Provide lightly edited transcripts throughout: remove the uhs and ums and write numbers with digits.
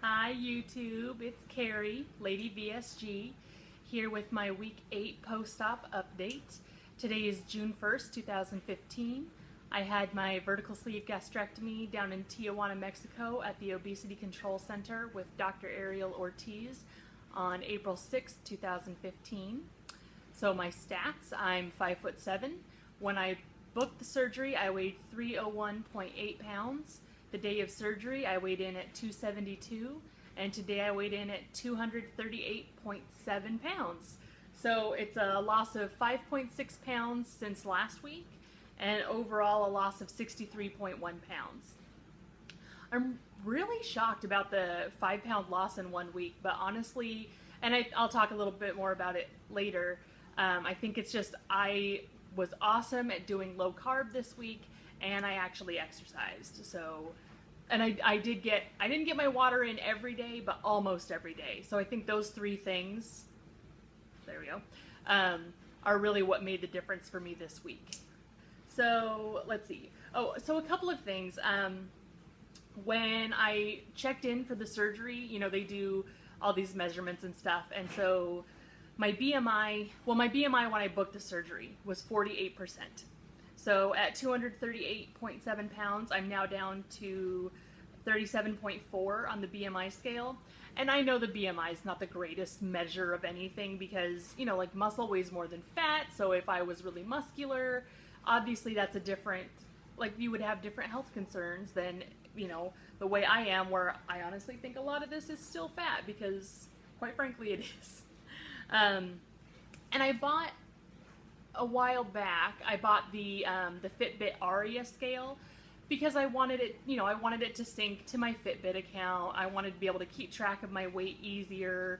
Hi YouTube, it's Carrie, Lady VSG, here with my week 8 post-op update. Today is June 1st, 2015. I had my vertical sleeve gastrectomy down in Tijuana, Mexico at the Obesity Control Center with Dr. Ariel Ortiz on April 6th, 2015. So my stats, I'm 5'7". When I booked the surgery, I weighed 301.8 pounds. The day of surgery, I weighed in at 272, and today I weighed in at 238.7 pounds. So it's a loss of 5.6 pounds since last week, and overall a loss of 63.1 pounds. I'm really shocked about the 5-pound loss in 1 week, but honestly, and I'll talk a little bit more about it later, I think it's just I was awesome at doing low carb this week, and I actually exercised. So, and I didn't get my water in every day, but almost every day. So I think those three things, there we go, are really what made the difference for me this week. So let's see. Oh, so a couple of things. When I checked in for the surgery, you know, they do all these measurements and stuff, and so my BMI when I booked the surgery was 48%. So at 238.7 pounds, I'm now down to 37.4 on the BMI scale. And I know the BMI is not the greatest measure of anything because, you know, like muscle weighs more than fat. So if I was really muscular, obviously that's a different, like you would have different health concerns than, you know, the way I am, where I honestly think a lot of this is still fat because, quite frankly, it is. And I bought a while back, I bought the Fitbit Aria scale because I wanted it, you know, I wanted it to sync to my Fitbit account. I wanted to be able to keep track of my weight easier.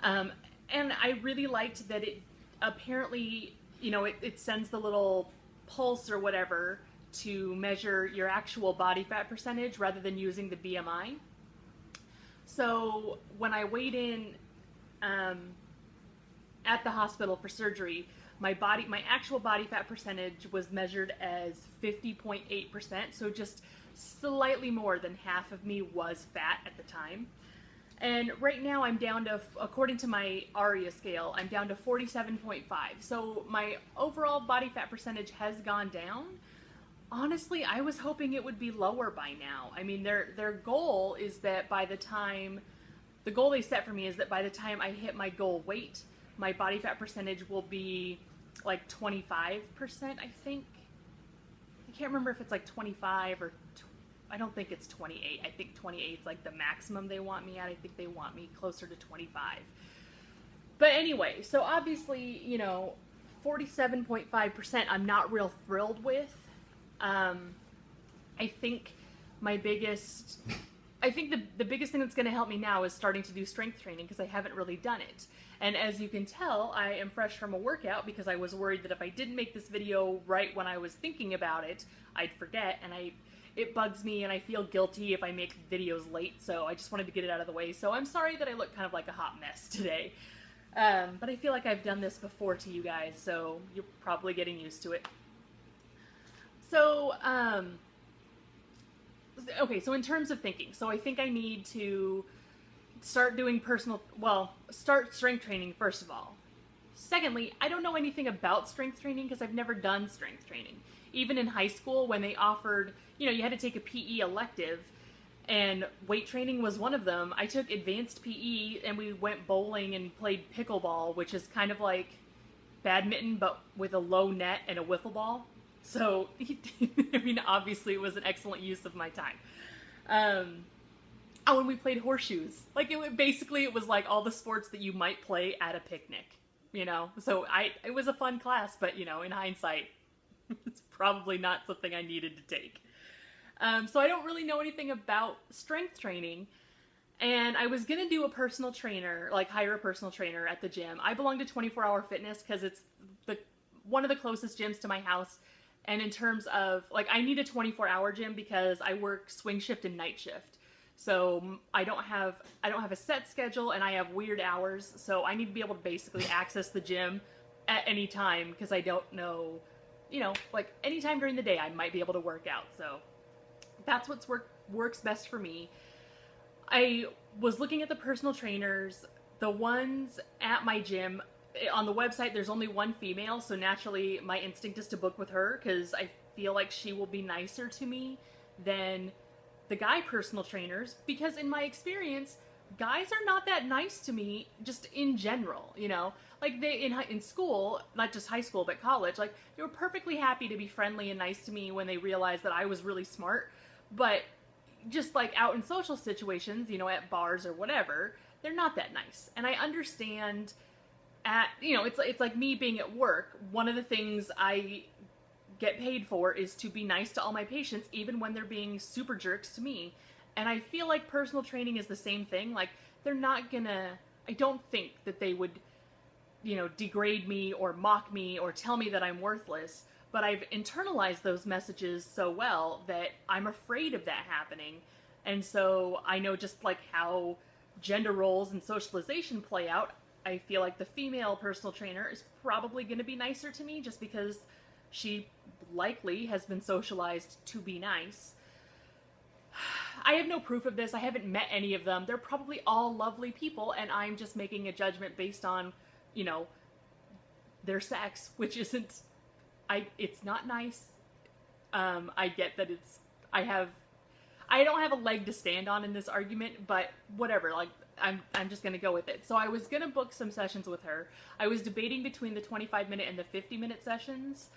And I really liked that it apparently, you know, it sends the little pulse or whatever to measure your actual body fat percentage rather than using the BMI. So when I weighed in at the hospital for surgery, my actual body fat percentage was measured as 50.8%, so just slightly more than half of me was fat at the time. And right now I'm down to, according to my ARIA scale, I'm down to 47.5. So my overall body fat percentage has gone down. Honestly, I was hoping it would be lower by now. I mean, their goal is that the goal they set for me is that by the time I hit my goal weight, my body fat percentage will be like 25%, I think. I can't remember if it's like 25 or I don't think it's 28. I think 28 is like the maximum they want me at. I think they want me closer to 25. But anyway, so obviously, you know, 47.5% I'm not real thrilled with. I think the biggest thing that's going to help me now is starting to do strength training because I haven't really done it. And as you can tell, I am fresh from a workout because I was worried that if I didn't make this video right when I was thinking about it, I'd forget, and it bugs me and I feel guilty if I make videos late, so I just wanted to get it out of the way. So I'm sorry that I look kind of like a hot mess today. But I feel like I've done this before to you guys, so you're probably getting used to it. So, okay, so in terms of thinking, so I think I need to start doing start strength training first of all. Secondly, I don't know anything about strength training because I've never done strength training. Even in high school when they offered, you know, you had to take a PE elective and weight training was one of them. I took advanced PE and we went bowling and played pickleball, which is kind of like badminton but with a low net and a wiffle ball. So, I mean, obviously it was an excellent use of my time. Oh, and we played horseshoes. Like, it was like all the sports that you might play at a picnic, you know? So it was a fun class, but, you know, in hindsight, it's probably not something I needed to take. So I don't really know anything about strength training. And I was gonna do a personal trainer, like hire a personal trainer at the gym. I belong to 24 Hour Fitness because it's one of the closest gyms to my house. And in terms of, like, I need a 24-hour gym because I work swing shift and night shift. So I don't have a set schedule and I have weird hours. So I need to be able to basically access the gym at any time because I don't know, you know, like anytime during the day I might be able to work out. So that's what works best for me. I was looking at the personal trainers, the ones at my gym. On the website, there's only one female, so naturally my instinct is to book with her because I feel like she will be nicer to me than the guy personal trainers, because in my experience, guys are not that nice to me just in general, you know? Like they in school, not just high school but college, like they were perfectly happy to be friendly and nice to me when they realized that I was really smart, but just like out in social situations, you know, at bars or whatever, they're not that nice. And I understand at, you know, it's like me being at work. One of the things I get paid for is to be nice to all my patients, even when they're being super jerks to me. And I feel like personal training is the same thing. Like, they're not gonna, I don't think that they would, you know, degrade me or mock me or tell me that I'm worthless. But I've internalized those messages so well that I'm afraid of that happening. And so I know just like how gender roles and socialization play out, I feel like the female personal trainer is probably going to be nicer to me just because she likely has been socialized to be nice. I have no proof of this. I haven't met any of them. They're probably all lovely people, and I'm just making a judgment based on, you know, their sex, which isn't, it's not nice. I get that I don't have a leg to stand on in this argument, but whatever, like, I'm just gonna go with it. So I was gonna book some sessions with her. I was debating between the 25-minute and the 50-minute sessions.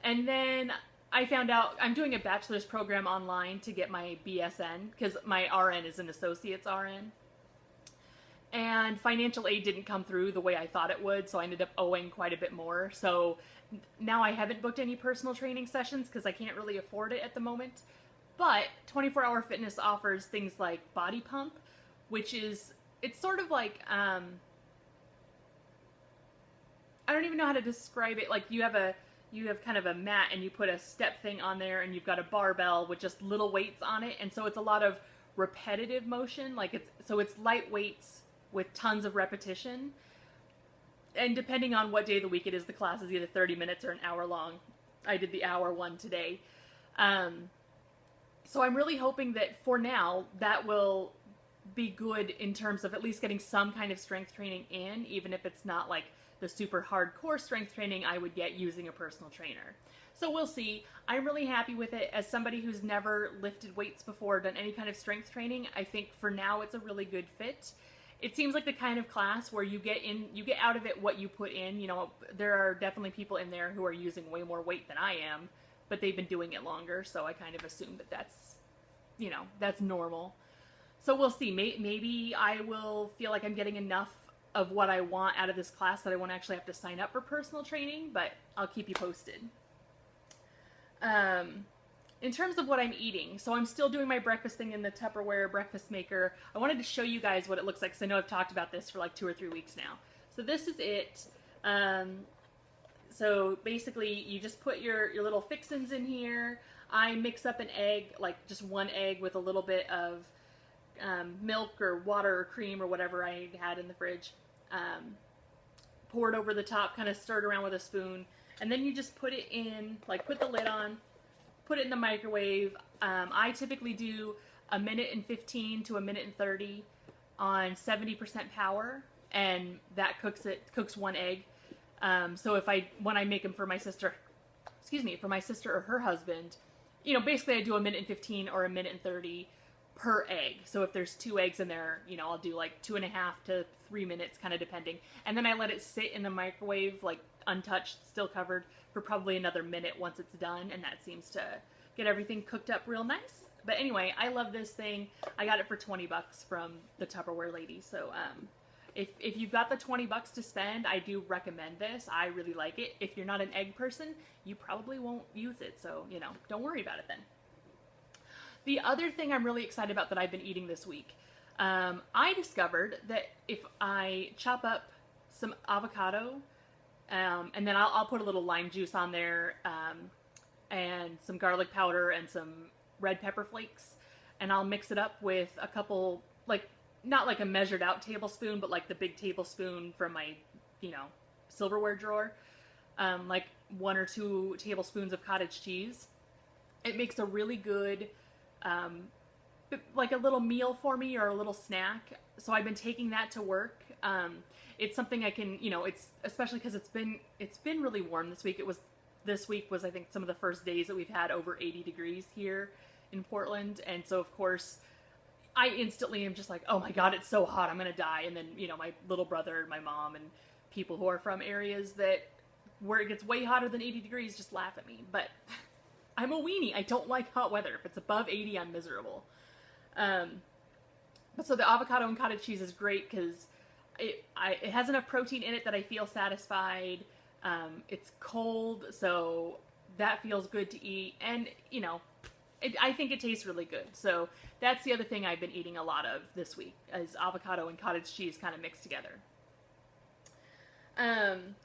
And then I found out I'm doing a bachelor's program online to get my BSN, because my RN is an associate's RN. And financial aid didn't come through the way I thought it would, so I ended up owing quite a bit more. So now I haven't booked any personal training sessions because I can't really afford it at the moment. But 24 Hour Fitness offers things like Body Pump, which is, it's sort of like, I don't even know how to describe it. Like, you have kind of a mat and you put a step thing on there and you've got a barbell with just little weights on it. And so it's a lot of repetitive motion. Like it's light weights with tons of repetition. And depending on what day of the week it is, the class is either 30 minutes or an hour long. I did the hour one today. So I'm really hoping that for now that will be good in terms of at least getting some kind of strength training in, even if it's not like the super hardcore strength training I would get using a personal trainer. So we'll see. I'm really happy with it. As somebody who's never lifted weights before, done any kind of strength training, I think for now it's a really good fit. It seems like the kind of class where you get out of it what you put in. You know, there are definitely people in there who are using way more weight than I am, but they've been doing it longer, so I kind of assume that that's, you know, that's normal. So we'll see. Maybe I will feel like I'm getting enough of what I want out of this class that I won't actually have to sign up for personal training, but I'll keep you posted. In terms of what I'm eating, so I'm still doing my breakfast thing in the Tupperware breakfast maker. I wanted to show you guys what it looks like, because I know I've talked about this for like 2 or 3 weeks now. So this is it. So basically you just put your little fixins in here. I mix up an egg, like just one egg with a little bit of milk or water or cream or whatever I had in the fridge. Pour it over the top, kind of stir it around with a spoon, and then you just put it in, like put the lid on, put it in the microwave. I typically do 1:15 to 1:30 on 70% power, and that cooks one egg. So when I make them for my sister, for my sister or her husband, you know, basically I do 1:15 or 1:30 per egg. So if there's 2 eggs in there, you know, I'll do like 2.5 to 3 minutes, kind of depending. And then I let it sit in the microwave, like untouched, still covered, for probably another minute once it's done. And that seems to get everything cooked up real nice. But anyway, I love this thing. I got it for $20 from the Tupperware lady. So if you've got the $20 to spend, I do recommend this. I really like it. If you're not an egg person, you probably won't use it. So, you know, don't worry about it then. The other thing I'm really excited about that I've been eating this week, I discovered that if I chop up some avocado, and then I'll put a little lime juice on there, and some garlic powder and some red pepper flakes, and I'll mix it up with a couple, like, not like a measured out tablespoon, but like the big tablespoon from my, you know, silverware drawer, like 1 or 2 tablespoons of cottage cheese. It makes a really good like a little meal for me or a little snack. So I've been taking that to work. It's something I can, it's especially because it's been really warm this week. This week was, I think, some of the first days that we've had over 80 degrees here in Portland, and so of course I instantly am just like, oh my god, it's so hot, I'm gonna die. And then my little brother and my mom and people who are from areas that where it gets way hotter than 80 degrees just laugh at me. But I'm a weenie. I don't like hot weather. If it's above 80, I'm miserable. But so the avocado and cottage cheese is great because it has enough protein in it that I feel satisfied. It's cold, so that feels good to eat. And, I think it tastes really good. So that's the other thing I've been eating a lot of this week, is avocado and cottage cheese kind of mixed together.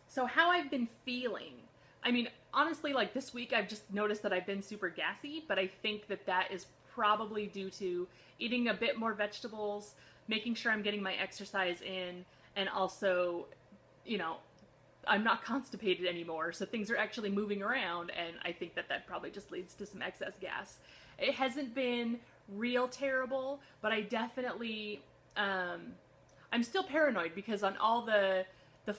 So how I've been feeling. I mean, honestly, like this week I've just noticed that I've been super gassy, but I think that is probably due to eating a bit more vegetables, making sure I'm getting my exercise in, and also, I'm not constipated anymore, so things are actually moving around, and I think that probably just leads to some excess gas. It hasn't been real terrible, but I definitely, I'm still paranoid because on all the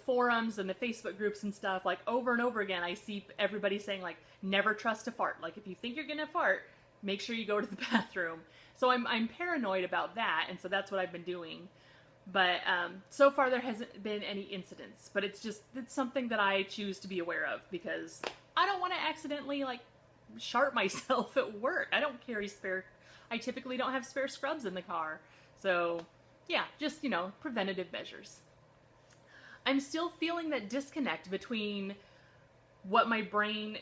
forums and the Facebook groups and stuff, like over and over again, I see everybody saying like, never trust a fart. Like if you think you're gonna fart, make sure you go to the bathroom. So I'm paranoid about that, and so that's what I've been doing. But so far there hasn't been any incidents, but it's something that I choose to be aware of because I don't want to accidentally like sharp myself at work. I don't carry I typically don't have spare scrubs in the car. So yeah, just, preventative measures. I'm still feeling that disconnect between what my brain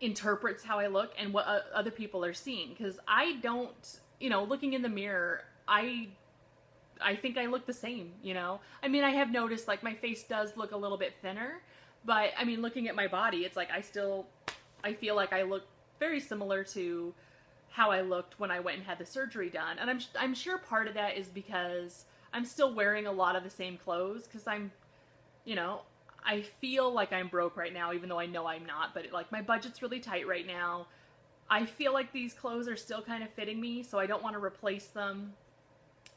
interprets how I look and what other people are seeing. Because I don't, looking in the mirror, I think I look the same, I mean, I have noticed like my face does look a little bit thinner, but I mean, looking at my body, it's like I feel like I look very similar to how I looked when I went and had the surgery done. And I'm sure part of that is because I'm still wearing a lot of the same clothes because I feel like I'm broke right now, even though I know I'm not, but like my budget's really tight right now. I feel like these clothes are still kind of fitting me, so I don't want to replace them.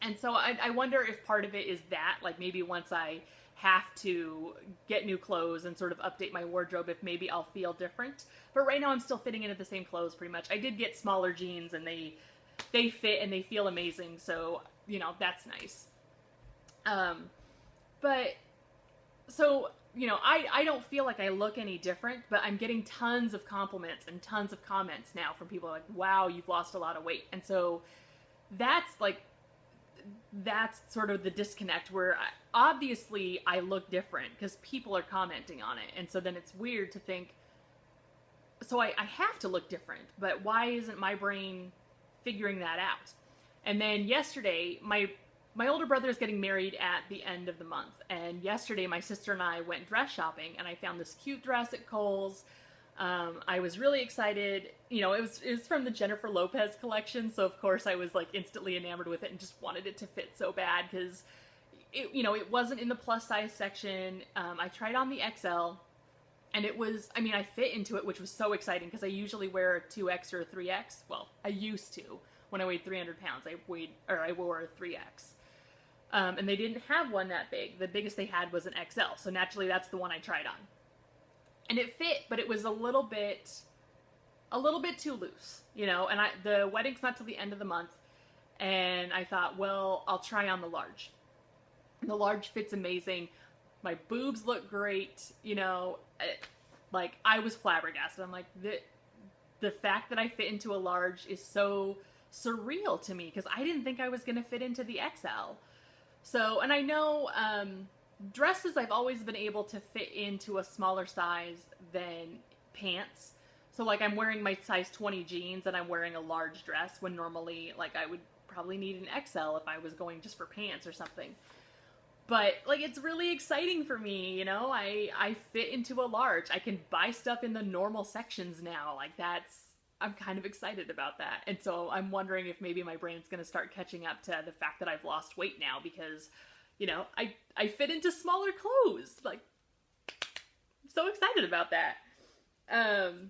And so I wonder if part of it is that, like maybe once I have to get new clothes and sort of update my wardrobe, if maybe I'll feel different. But right now I'm still fitting into the same clothes pretty much. I did get smaller jeans and they fit and they feel amazing, so, that's nice. But, so, I don't feel like I look any different, but I'm getting tons of compliments and tons of comments now from people like, wow, you've lost a lot of weight. And so that's sort of the disconnect where obviously I look different because people are commenting on it. And so then it's weird to think, so I have to look different, but why isn't my brain figuring that out? And then yesterday, my older brother is getting married at the end of the month. And yesterday, my sister and I went dress shopping, and I found this cute dress at Kohl's. I was really excited. It was from the Jennifer Lopez collection, so of course I was like instantly enamored with it and just wanted it to fit so bad because it wasn't in the plus size section. I tried on the XL, and I fit into it, which was so exciting because I usually wear a 2X or a 3X. Well, I used to. When I weighed 300 pounds, I wore a 3X. And they didn't have one that big. The biggest they had was an XL, so naturally that's the one I tried on. And it fit, but it was a little bit too loose, and the wedding's not till the end of the month, and I thought, well, I'll try on the large. And the large fits amazing. My boobs look great, like I was flabbergasted. I'm like, the fact that I fit into a large is so surreal to me because I didn't think I was going to fit into the XL. So, and I know, dresses I've always been able to fit into a smaller size than pants. So like I'm wearing my size 20 jeans and I'm wearing a large dress when normally like I would probably need an XL if I was going just for pants or something. But like it's really exciting for me, I fit into a large. I can buy stuff in the normal sections now. Like I'm kind of excited about that. And so I'm wondering if maybe my brain's going to start catching up to the fact that I've lost weight now because I fit into smaller clothes. Like, I'm so excited about that. And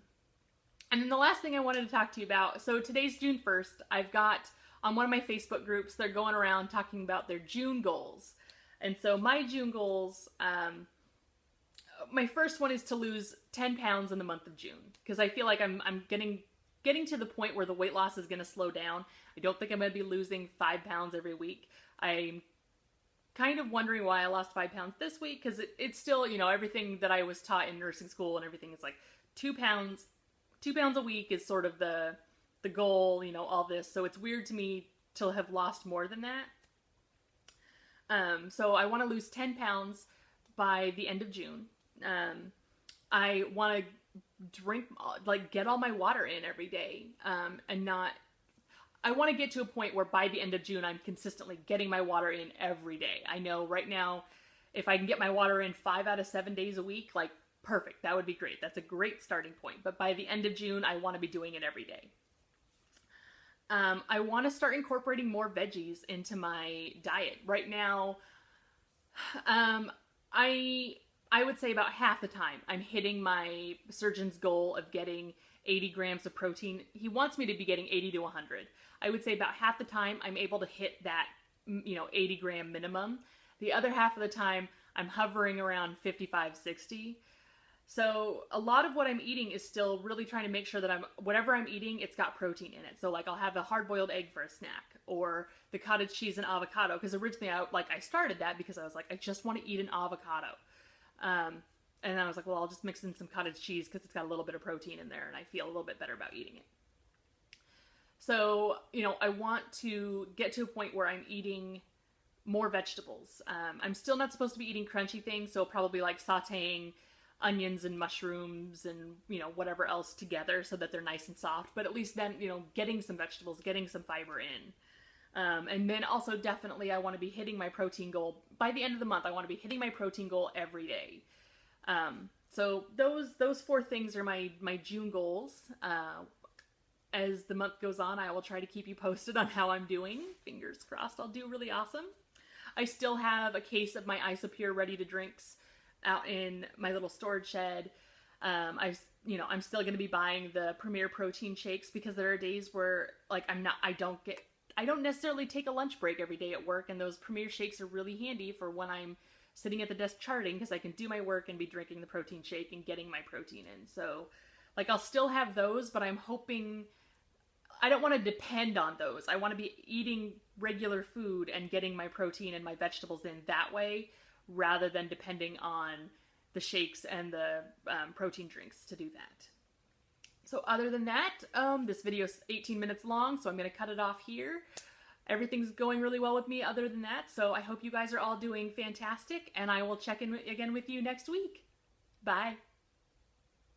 then the last thing I wanted to talk to you about, so today's June 1st, I've got on one of my Facebook groups, they're going around talking about their June goals. And so my June goals, my first one is to lose 10 pounds in the month of June, because I feel like I'm getting to the point where the weight loss is going to slow down. I don't think I'm going to be losing 5 pounds every week. I'm kind of wondering why I lost 5 pounds this week, because it's still, you know, everything that I was taught in nursing school and everything is like 2 pounds a week is sort of the goal, you know, all this. So it's weird to me to have lost more than that. So I want to lose 10 pounds by the end of June. I want to drink, like, get all my water in every day, and not, I want to get to a point where by the end of June, I'm consistently getting my water in every day. I know right now, if I can get my water in 5 out of 7 days a week, like, perfect. That would be great. That's a great starting point. But by the end of June, I want to be doing it every day. I want to start incorporating more veggies into my diet. Right now, I would say about half the time I'm hitting my surgeon's goal of getting 80 grams of protein. He wants me to be getting 80 to 100. I would say about half the time I'm able to hit that, you know, 80 gram minimum. The other half of the time I'm hovering around 55, 60. So a lot of what I'm eating is still really trying to make sure that whatever I'm eating, it's got protein in it. So like I'll have a hard-boiled egg for a snack, or the cottage cheese and avocado, because originally I started that because I was like, I just want to eat an avocado. And I was like, well, I'll just mix in some cottage cheese because it's got a little bit of protein in there and I feel a little bit better about eating it. So, you know, I want to get to a point where I'm eating more vegetables. I'm still not supposed to be eating crunchy things, so probably like sauteing onions and mushrooms and, you know, whatever else together so that they're nice and soft, but at least then, you know, getting some vegetables, getting some fiber in. And then also definitely I want to be hitting my protein goal. By the end of the month, I want to be hitting my protein goal every day. So those 4 things are my June goals. As the month goes on, I will try to keep you posted on how I'm doing. Fingers crossed I'll do really awesome. I still have a case of my Isopure ready to drinks out in my little storage shed. I'm still going to be buying the Premier protein shakes because there are days where like I don't necessarily take a lunch break every day at work, and those Premier shakes are really handy for when I'm sitting at the desk charting, because I can do my work and be drinking the protein shake and getting my protein in. So like I'll still have those, but I'm hoping I don't want to depend on those. I want to be eating regular food and getting my protein and my vegetables in that way, rather than depending on the shakes and the protein drinks to do that. So other than that, this video is 18 minutes long, so I'm going to cut it off here. Everything's going really well with me other than that, so I hope you guys are all doing fantastic, and I will check in again with you next week. Bye.